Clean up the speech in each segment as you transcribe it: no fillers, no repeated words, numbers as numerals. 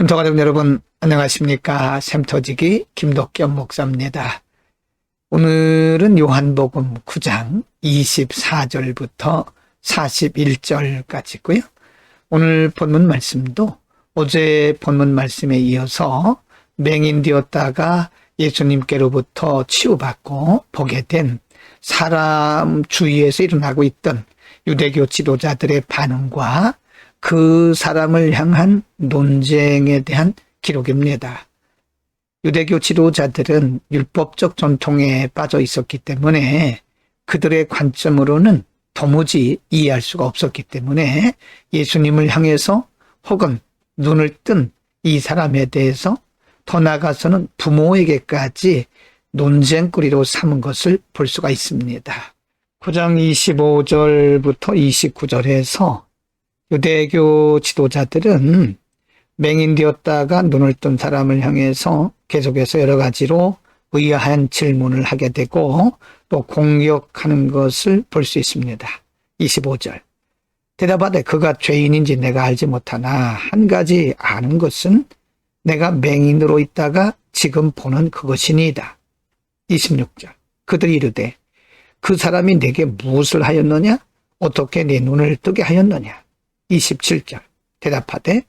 샘터 가족 여러분 안녕하십니까? 샘터지기 김덕겸 목사입니다. 오늘은 요한복음 9장 24절부터 41절까지고요. 오늘 본문 말씀도 어제 본문 말씀에 이어서 맹인되었다가 예수님께로부터 치유받고 보게 된 사람 주위에서 일어나고 있던 유대교 지도자들의 반응과 그 사람을 향한 논쟁에 대한 기록입니다. 유대교 지도자들은 율법적 전통에 빠져 있었기 때문에 그들의 관점으로는 도무지 이해할 수가 없었기 때문에 예수님을 향해서 혹은 눈을 뜬 이 사람에 대해서 더 나아가서는 부모에게까지 논쟁거리로 삼은 것을 볼 수가 있습니다. 9장 25절부터 29절에서 유대교 지도자들은 맹인되었다가 눈을 뜬 사람을 향해서 계속해서 여러 가지로 의아한 질문을 하게 되고 또 공격하는 것을 볼 수 있습니다. 25절. 대답하되 그가 죄인인지 내가 알지 못하나 한 가지 아는 것은 내가 맹인으로 있다가 지금 보는 그것이니이다. 26절. 그들이 이르되 그 사람이 내게 무엇을 하였느냐? 어떻게 네 눈을 뜨게 하였느냐? 27절. 대답하되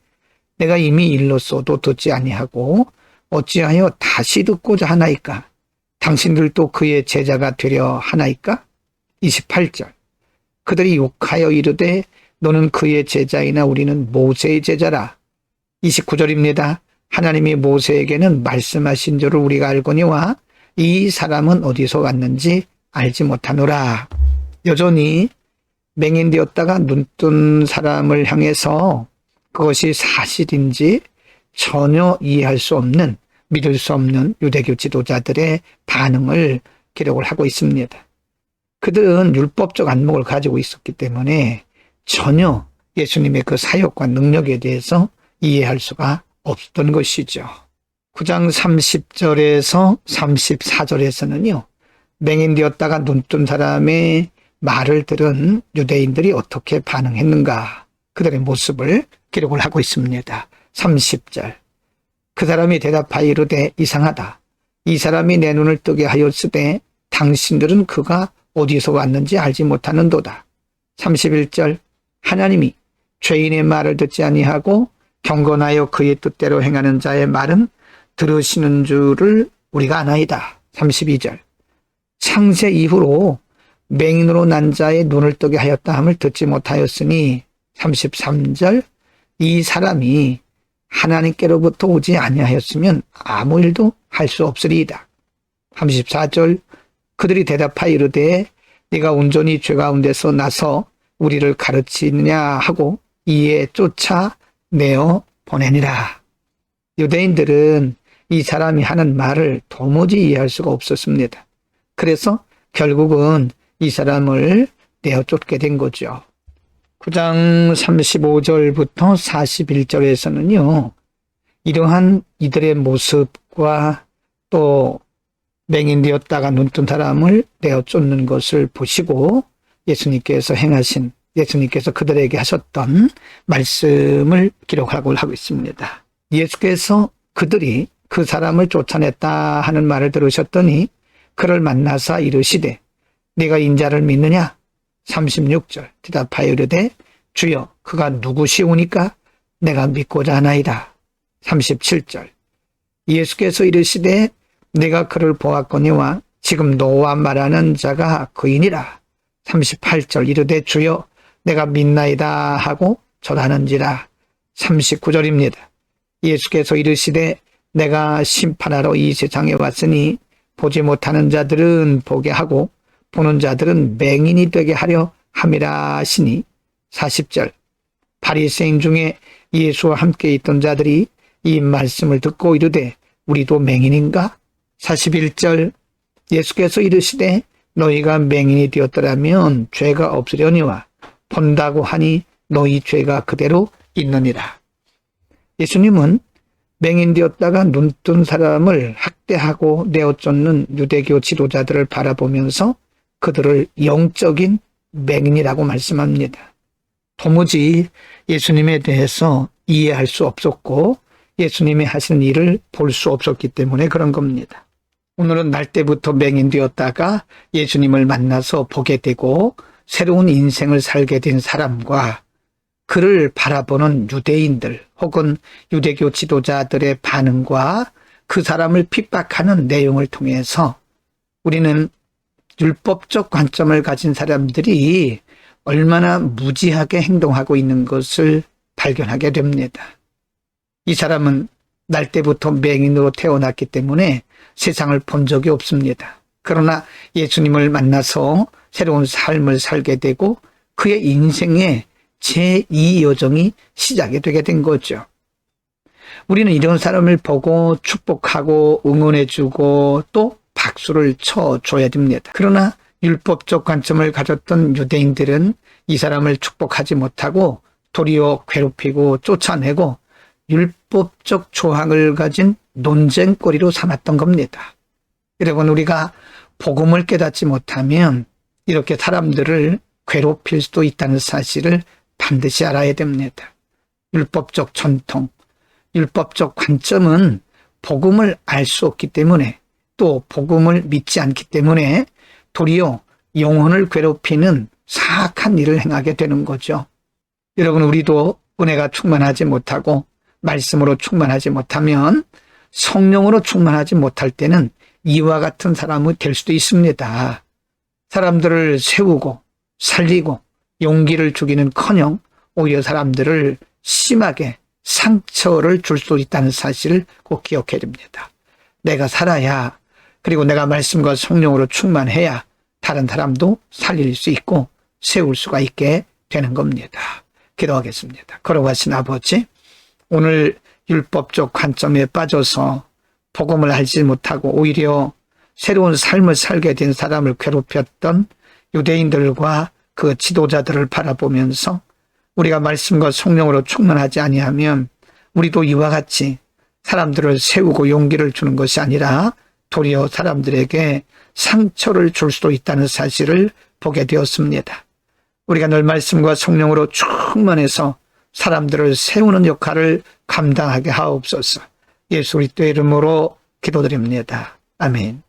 내가 이미 일렀어도 듣지 아니하고 어찌하여 다시 듣고자 하나이까? 당신들도 그의 제자가 되려 하나이까? 28절. 그들이 욕하여 이르되 너는 그의 제자이나 우리는 모세의 제자라. 29절입니다. 하나님이 모세에게는 말씀하신 줄을 우리가 알거니와 이 사람은 어디서 왔는지 알지 못하노라. 여전히 맹인되었다가 눈뜬 사람을 향해서 그것이 사실인지 전혀 이해할 수 없는, 믿을 수 없는 유대교 지도자들의 반응을 기록을 하고 있습니다. 그들은 율법적 안목을 가지고 있었기 때문에 전혀 예수님의 그 사역과 능력에 대해서 이해할 수가 없었던 것이죠. 9장 30절에서 34절에서는요. 맹인되었다가 눈뜬 사람의 말을 들은 유대인들이 어떻게 반응했는가 그들의 모습을 기록을 하고 있습니다. 30절. 그 사람이 대답하여 이르되 이상하다. 이 사람이 내 눈을 뜨게 하였으되 당신들은 그가 어디서 왔는지 알지 못하는도다. 31절. 하나님이 죄인의 말을 듣지 아니하고 경건하여 그의 뜻대로 행하는 자의 말은 들으시는 줄을 우리가 아나이다. 32절. 창세 이후로 맹인으로 난 자의 눈을 뜨게 하였다 함을 듣지 못하였으니 33절. 이 사람이 하나님께로부터 오지 아니하였으면 아무 일도 할 수 없으리이다. 34절. 그들이 대답하여 이르되 네가 온전히 죄 가운데서 나서 우리를 가르치느냐 하고 이에 쫓아내어 보내니라. 유대인들은 이 사람이 하는 말을 도무지 이해할 수가 없었습니다. 그래서 결국은 이 사람을 내어 쫓게 된 거죠. 9장 35절부터 41절에서는요. 이러한 이들의 모습과 또 맹인되었다가 눈뜬 사람을 내어 쫓는 것을 보시고 예수님께서 그들에게 하셨던 말씀을 기록하고 있습니다. 예수께서 그들이 그 사람을 쫓아냈다 하는 말을 들으셨더니 그를 만나사 이르시되 네가 인자를 믿느냐? 36절. 대답하여 이르되 주여 그가 누구시오니까 내가 믿고자 하나이다. 37절. 예수께서 이르시되 내가 그를 보았거니와 지금 너와 말하는 자가 그이니라. 38절. 이르되 주여 내가 믿나이다 하고 절하는지라. 39절입니다. 예수께서 이르시되 내가 심판하러 이 세상에 왔으니 보지 못하는 자들은 보게 하고 보는 자들은 맹인이 되게 하려 함이라 하시니. 40절. 바리새인 중에 예수와 함께 있던 자들이 이 말씀을 듣고 이르되 우리도 맹인인가? 41절. 예수께서 이르시되 너희가 맹인이 되었더라면 죄가 없으려니와 본다고 하니 너희 죄가 그대로 있느니라. 예수님은 맹인되었다가 눈뜬 사람을 학대하고 내어쫓는 유대교 지도자들을 바라보면서 그들을 영적인 맹인이라고 말씀합니다. 도무지 예수님에 대해서 이해할 수 없었고 예수님이 하시는 일을 볼 수 없었기 때문에 그런 겁니다. 오늘은 날 때부터 맹인되었다가 예수님을 만나서 보게 되고 새로운 인생을 살게 된 사람과 그를 바라보는 유대인들 혹은 유대교 지도자들의 반응과 그 사람을 핍박하는 내용을 통해서 우리는 율법적 관점을 가진 사람들이 얼마나 무지하게 행동하고 있는 것을 발견하게 됩니다. 이 사람은 날 때부터 맹인으로 태어났기 때문에 세상을 본 적이 없습니다. 그러나 예수님을 만나서 새로운 삶을 살게 되고 그의 인생의 제2 여정이 시작이 되게 된 거죠. 우리는 이런 사람을 보고 축복하고 응원해주고 또 박수를 쳐줘야 됩니다. 그러나 율법적 관점을 가졌던 유대인들은 이 사람을 축복하지 못하고 도리어 괴롭히고 쫓아내고 율법적 조항을 가진 논쟁거리로 삼았던 겁니다. 여러분, 우리가 복음을 깨닫지 못하면 이렇게 사람들을 괴롭힐 수도 있다는 사실을 반드시 알아야 됩니다. 율법적 전통, 율법적 관점은 복음을 알 수 없기 때문에 또 복음을 믿지 않기 때문에 도리어 영혼을 괴롭히는 사악한 일을 행하게 되는 거죠. 여러분, 우리도 은혜가 충만하지 못하고 말씀으로 충만하지 못하면 성령으로 충만하지 못할 때는 이와 같은 사람이 될 수도 있습니다. 사람들을 세우고 살리고 용기를 주기는커녕 오히려 사람들을 심하게 상처를 줄 수 있다는 사실을 꼭 기억해야 됩니다. 내가 살아야, 그리고 내가 말씀과 성령으로 충만해야 다른 사람도 살릴 수 있고 세울 수가 있게 되는 겁니다. 기도하겠습니다. 걸어가신 아버지, 오늘 율법적 관점에 빠져서 복음을 알지 못하고 오히려 새로운 삶을 살게 된 사람을 괴롭혔던 유대인들과 그 지도자들을 바라보면서 우리가 말씀과 성령으로 충만하지 아니하면 우리도 이와 같이 사람들을 세우고 용기를 주는 것이 아니라 도리어 사람들에게 상처를 줄 수도 있다는 사실을 보게 되었습니다. 우리가 늘 말씀과 성령으로 충만해서 사람들을 세우는 역할을 감당하게 하옵소서. 예수 그리스도의 이름으로 기도드립니다. 아멘.